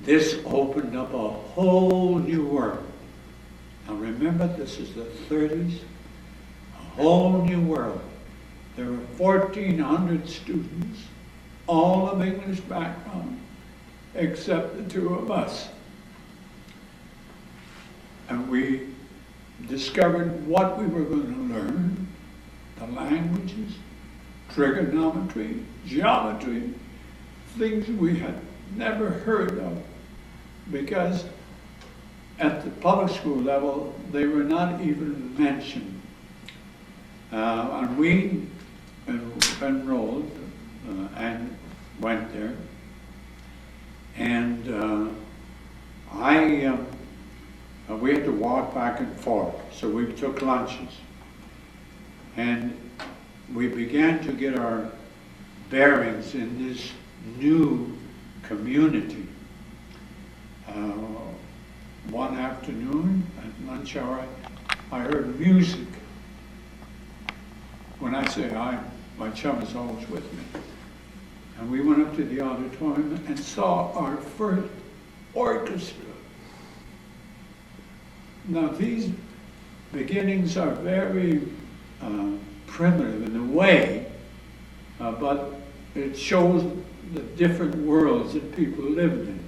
this opened up a whole new world. Now remember, this is the 30s, a whole new world. There were 1,400 students, all of English background, except the two of us. And we discovered what we were going to learn, the languages, trigonometry, geometry, things we had never heard of, because at the public school level, they were not even mentioned. And we enrolled and went there. And we had to walk back and forth, so we took lunches. And we began to get our bearings in this new community. One afternoon at lunch hour, I heard music. When I say I, my chum is always with me. And we went up to the auditorium and saw our first orchestra. Now these beginnings are very primitive in a way, but it shows the different worlds that people lived in.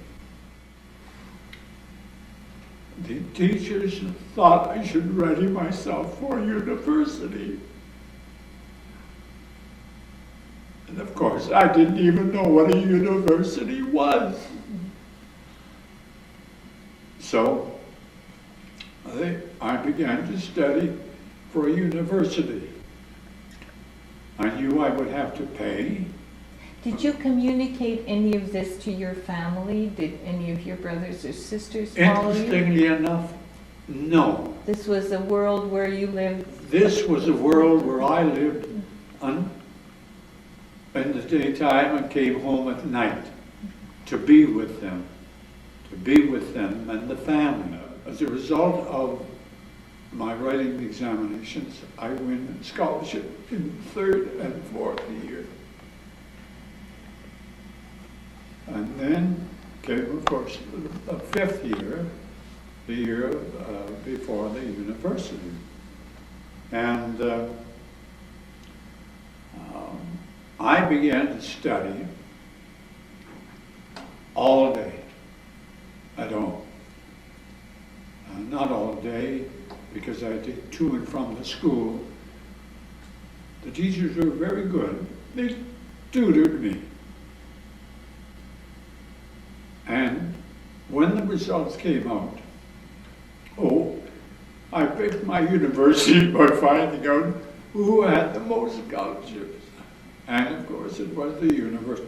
The teachers thought I should ready myself for university. And of course, I didn't even know what a university was. So I began to study for a university. I knew I would have to pay. Did you communicate any of this to your family? Did any of your brothers or sisters follow you? Interestingly enough, no. This was a world where you lived? This was a world where I lived in the daytime and came home at night to be with them and the family. As a result of my writing examinations, I win scholarship in 3rd and 4th year. And then came, of course, the 5th year, the year before the university. And I began to study all day at home. Not all day, because I did to and from the school. The teachers were very good. They tutored me. And when the results came out, I picked my university by finding out who had the most scholarships. And of course it was the University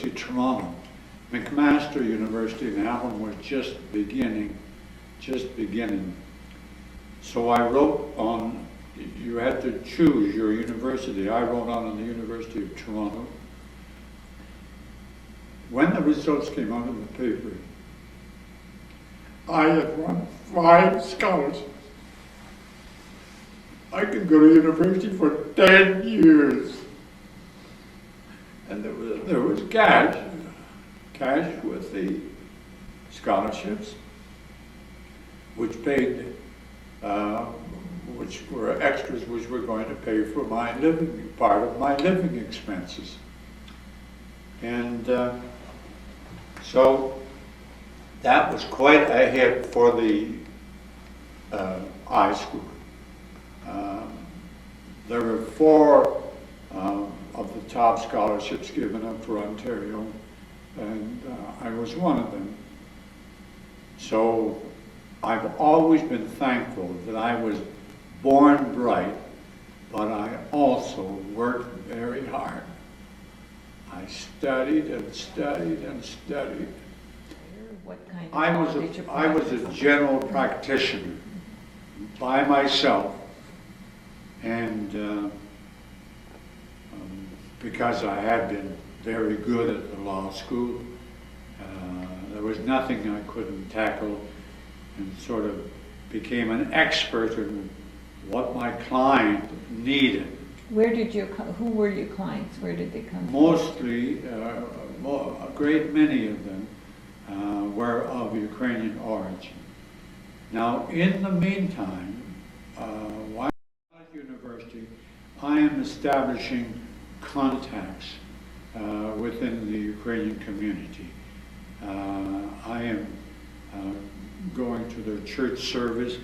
of Toronto. McMaster University in Allen was just beginning. So I wrote on, you had to choose your university. I wrote on the University of Toronto. When the results came out in the paper, I had won 5 scholarships. I could go to university for 10 years. And there was cash with the scholarships, which paid, which were extras, which were going to pay for my living, part of my living expenses. And so that was quite a hit for the high school. There were 4 of the top scholarships given up for Ontario, and I was one of them. So I've always been thankful that I was born bright, but I also worked very hard. I studied and studied and studied. What kind of I was a general practitioner by myself, and because I had been very good at the law school, there was nothing I couldn't tackle, and sort of became an expert in what my client needed. Who were your clients? Where did they come from? Mostly, a great many of them were of Ukrainian origin. Now, in the meantime, while at university, I am establishing contacts within the Ukrainian community. I am going to their church service.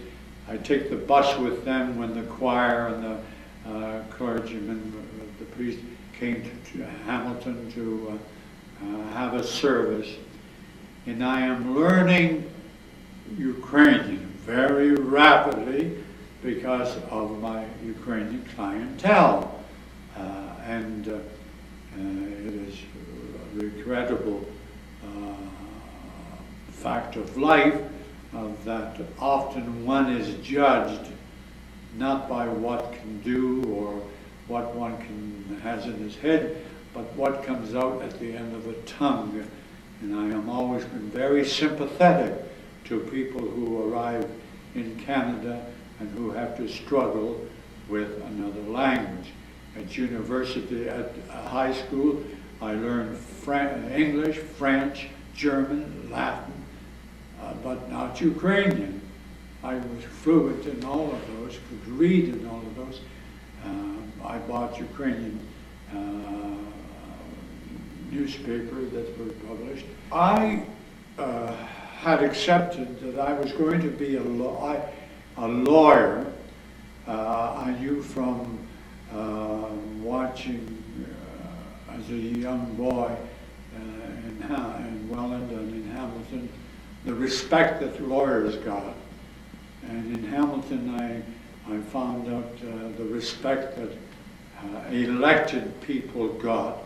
I take the bus with them when the choir and the clergyman, the priest, came to Hamilton to have a service. And I am learning Ukrainian very rapidly because of my Ukrainian clientele. And it is a regrettable fact of life that often one is judged not by what can do or what one has in his head, but what comes out at the end of the tongue. And I have always been very sympathetic to people who arrive in Canada and who have to struggle with another language. At university, at high school, I learned English, French, German, Latin, but not Ukrainian. I was fluent in all of those, could read in all of those. I bought Ukrainian newspaper that were published. I had accepted that I was going to be a lawyer. I knew from watching as a young boy in Welland and in Hamilton, the respect that lawyers got. And in Hamilton, I found out the respect that elected people got,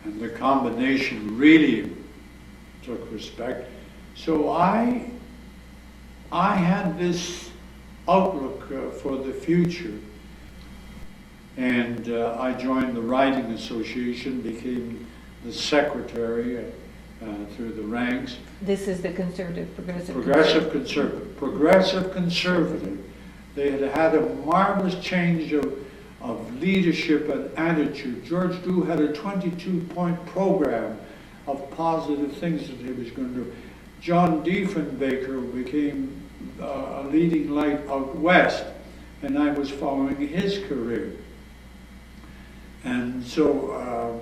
and the combination really took respect. So I had this outlook for the future, and I joined the Writing Association, became the secretary through the ranks. This is the Conservative Progressive Conservative. They had had a marvelous change of leadership and attitude. George Drew had a 22-point program of positive things that he was going to do. John Diefenbaker became a leading light out west, and I was following his career. And so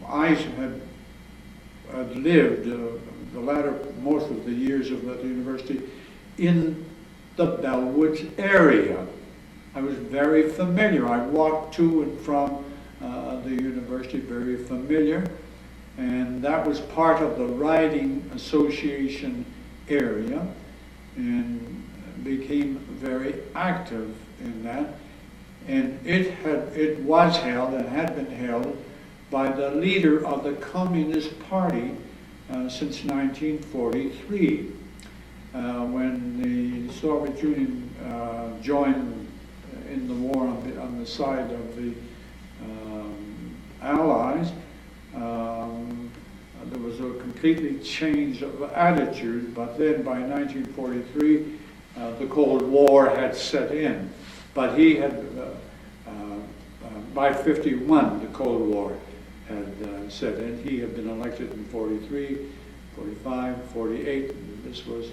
I had lived the latter most of the years of the university in the Bellwoods area. I was very familiar. I walked to and from the university, very familiar, and that was part of the Writing Association area, and became very active in that. And it was held and had been held by the leader of the Communist Party since 1943, when the Soviet Union joined in the war on the side of the Allies. There was a completely change of attitude, but then by 1943, the Cold War had set in. But he had, by 51, the Cold War had set in. He had been elected in 43, 45, 48, and this was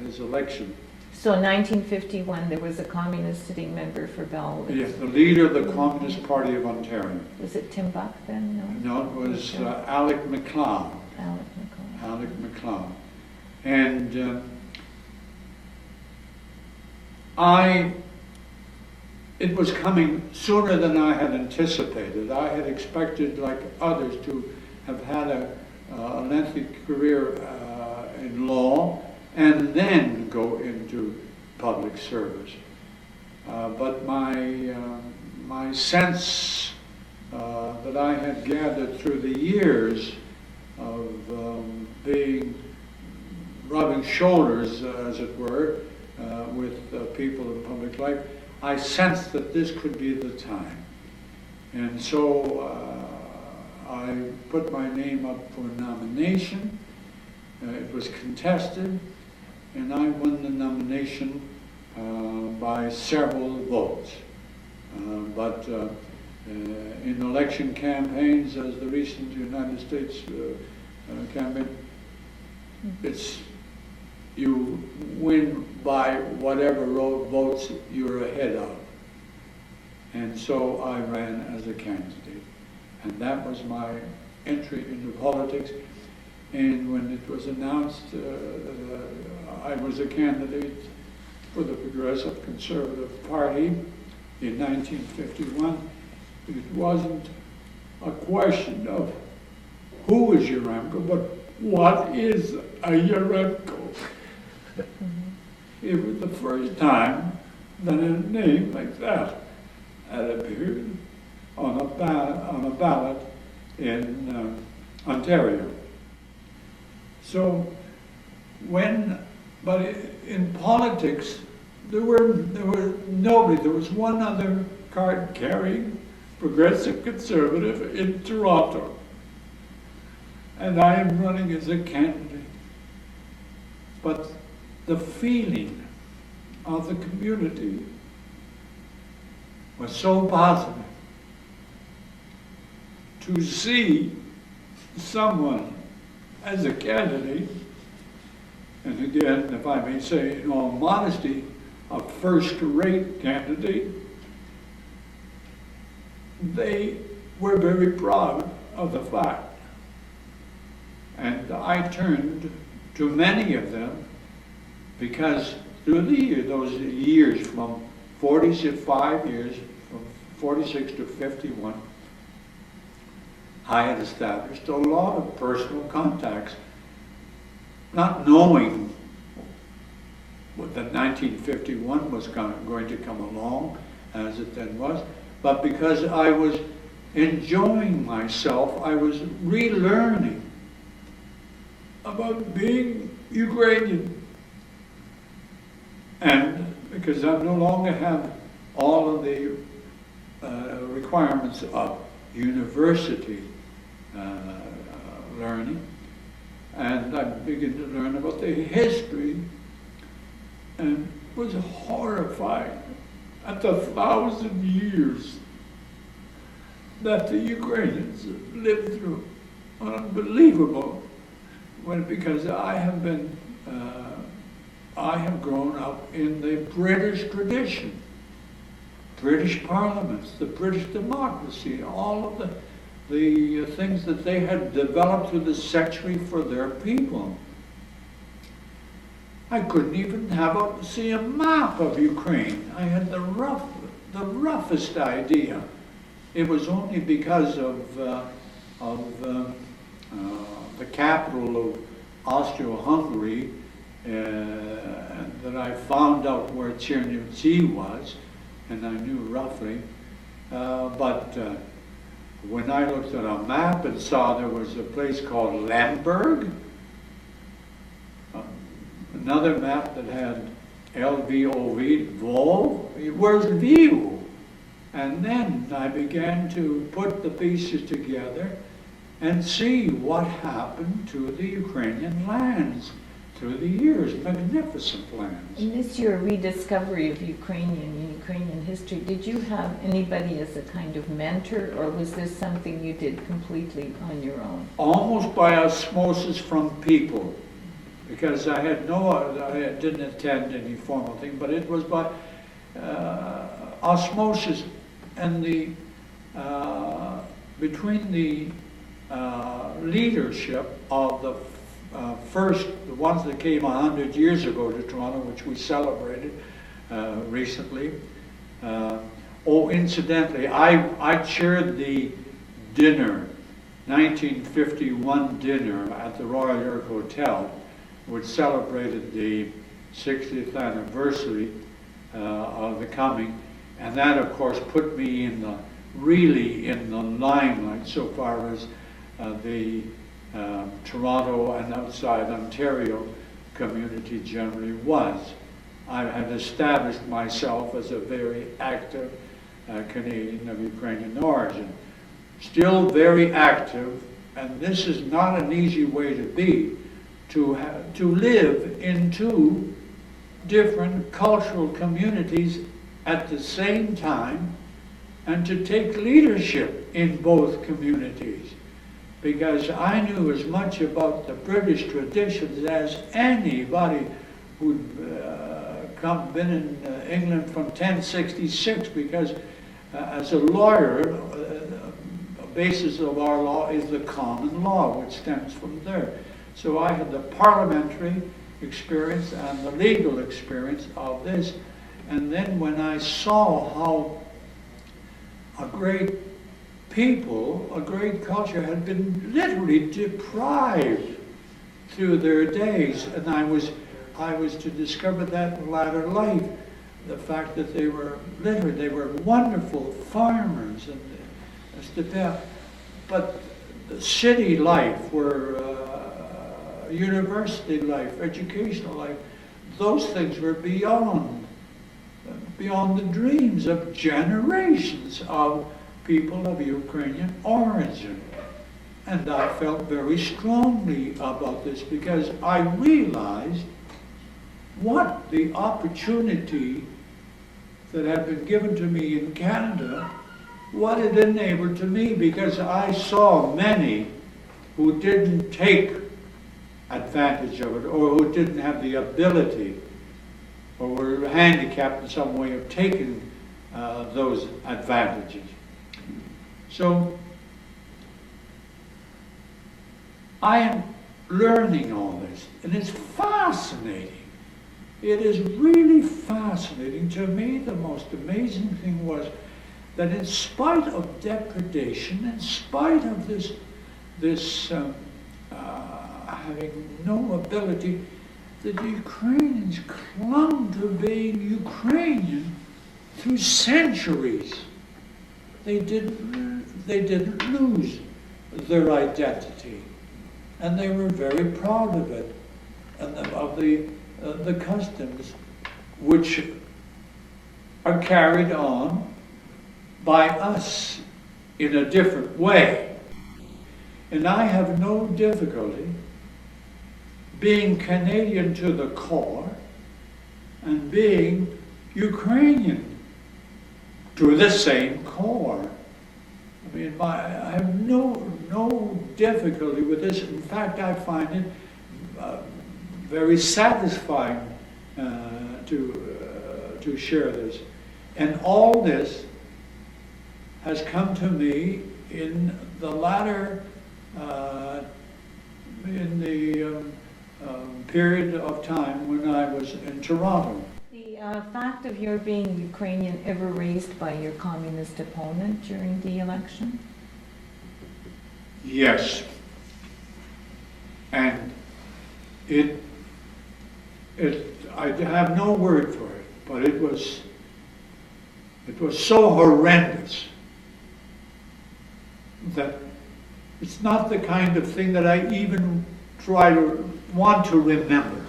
his election. So in 1951, there was a communist sitting member for Bellwoods. Yes, the leader of the Communist Party of Ontario. Was it Tim Buck then? No, it was Alec MacLeod. Alec MacLeod. And it was coming sooner than I had anticipated. I had expected, like others, to have had a lengthy career in law and then go into public service. But my sense that I had gathered through the years of rubbing shoulders, as it were, with people in public life, I sensed that this could be the time. And so I put my name up for nomination. It was contested, and I won the nomination by several votes. But in election campaigns, as the recent United States campaign, It's, you win by whatever votes you're ahead of. And so I ran as a candidate. And that was my entry into politics. And when it was announced I was a candidate for the Progressive Conservative Party in 1951, it wasn't a question of who is Yaremko, but what is a Yaremko? It was the first time that a name like that had appeared on a ballot in Ontario. So but in politics, there was nobody. There was one other card-carrying Progressive Conservative in Toronto, and I am running as a candidate. But the feeling of the community was so positive. To see someone as a candidate, and again, if I may say in all modesty, a first-rate candidate, they were very proud of the fact. And I turned to many of them because through those years from 45 years, from 46 to 51, I had established a lot of personal contacts, not knowing what the 1951 was going to come along, as it then was, but because I was enjoying myself, I was relearning about being Ukrainian. And because I no longer have all of the requirements of university learning, and I began to learn about the history and was horrified at the 1,000 years that the Ukrainians lived through. Unbelievable. Because I have grown up in the British tradition, British parliaments, the British democracy, all of the things that they had developed through the century for their people. I couldn't even see a map of Ukraine. I had the roughest idea. It was only because of the capital of Austro-Hungary that I found out where Chernihiv was, and I knew roughly. But when I looked at a map and saw there was a place called Lemberg, another map that had LVOV, Lvov, where's Lviv? And then I began to put the pieces together and see what happened to the Ukrainian lands through the years, magnificent lands. In this your rediscovery of Ukrainian history, did you have anybody as a kind of mentor, or was this something you did completely on your own? Almost by osmosis from people, because I didn't attend any formal thing, but it was by osmosis, and between the leadership of the ones that came 100 years ago to Toronto, which we celebrated recently. Incidentally, I chaired the dinner, 1951 dinner at the Royal York Hotel, which celebrated the 60th anniversary of the coming, and that of course put me really in the limelight so far as the Toronto and outside Ontario community generally was. I had established myself as a very active Canadian of Ukrainian origin. Still very active, and this is not an easy way to be, to live in two different cultural communities at the same time, and to take leadership in both communities. because I knew as much about the British traditions as anybody who'd been in England from 1066, because as a lawyer, a basis of our law is the common law, which stems from there. So I had the parliamentary experience and the legal experience of this. And then when I saw how a great people, a great culture had been literally deprived through their days, and I was to discover that in latter life, the fact that they were wonderful farmers and but the city life, where university life, educational life, those things were beyond the dreams of generations of people of Ukrainian origin. And I felt very strongly about this because I realized what the opportunity that had been given to me in Canada, what it enabled to me, because I saw many who didn't take advantage of it, or who didn't have the ability, or were handicapped in some way of taking those advantages. So I am learning all this, and it's fascinating. It is really fascinating. To me, the most amazing thing was that in spite of depredation, in spite of this having no ability, the Ukrainians clung to being Ukrainian through centuries. They didn't lose their identity, and they were very proud of it, and of the customs which are carried on by us in a different way. And I have no difficulty being Canadian to the core and being Ukrainian to the same core. I mean, I have no difficulty with this. In fact, I find it very satisfying to share this. And all this has come to me in the latter, in the period of time when I was in Toronto. The fact of your being Ukrainian ever raised by your communist opponent during the election? Yes. And I have no word for it, but it was so horrendous that it's not the kind of thing that I even want to remember.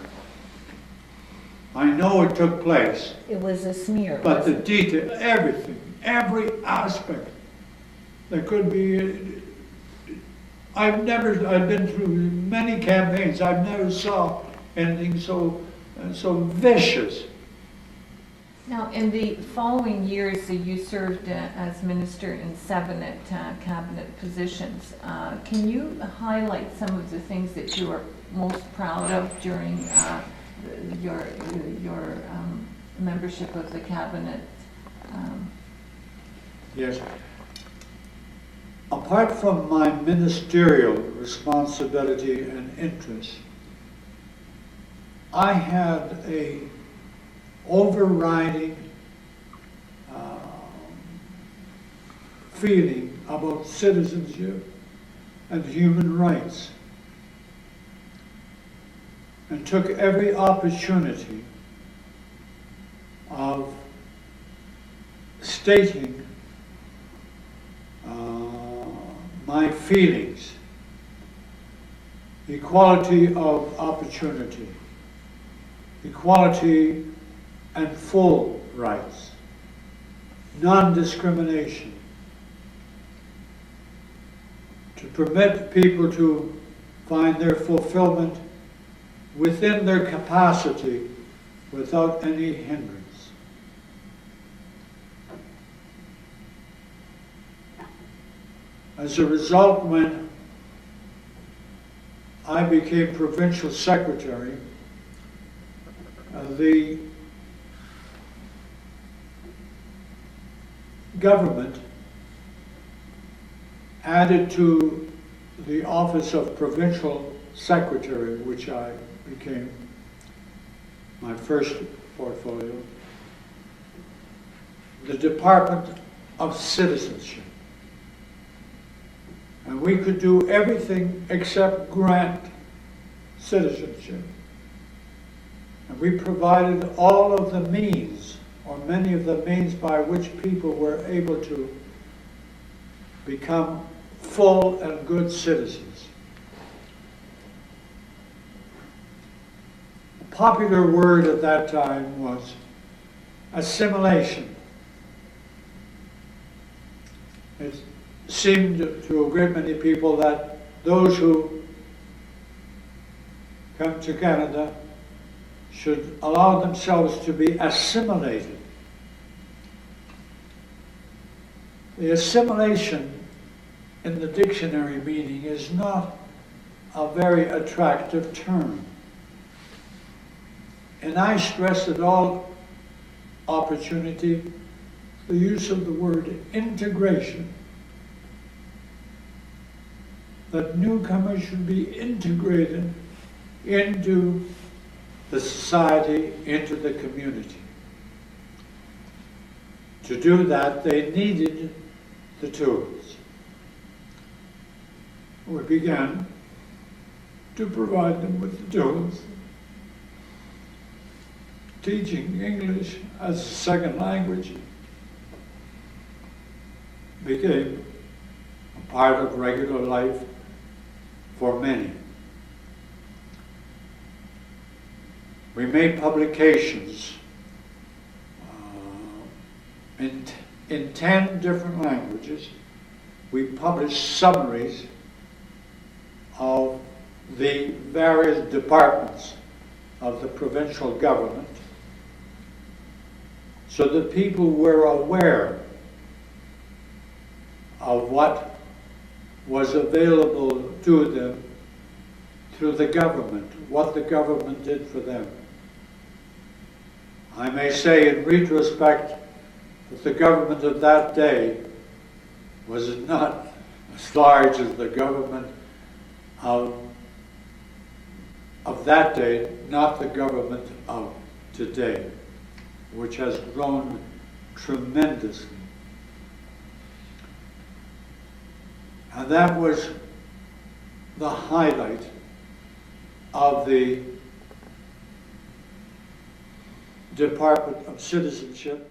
I know it took place. It was a smear. But the detail, everything, every aspect that could be. I've been through many campaigns. I've never saw anything so vicious. Now, in the following years, you served as minister in 7 cabinet positions. Can you highlight some of the things that you are most proud of during your membership of the cabinet? Yes. Apart from my ministerial responsibility and interest, I had a overriding feeling about citizenship and human rights, and took every opportunity of stating my feelings, equality of opportunity, equality and full rights, non-discrimination, to permit people to find their fulfillment within their capacity without any hindrance. As a result, when I became provincial secretary, the government added to the office of provincial secretary, which I became my first portfolio, the Department of Citizenship. And we could do everything except grant citizenship. And we provided all of the means, or many of the means, by which people were able to become full and good citizens. A popular word at that time was assimilation. It seemed to a great many people that those who come to Canada should allow themselves to be assimilated. The assimilation in the dictionary meaning is not a very attractive term. And I stress at all opportunity the use of the word integration. That newcomers should be integrated into the society, into the community. To do that, they needed the tools. We began to provide them with the tools. Teaching English as a second language became a part of regular life for many. We made publications in 10 different languages. We published summaries of the various departments of the provincial government so that people were aware of what was available to them through the government, what the government did for them. I may say in retrospect that the government of that day was not as large as the government of that day, not the government of today, which has grown tremendously. And that was the highlight of the Department of Citizenship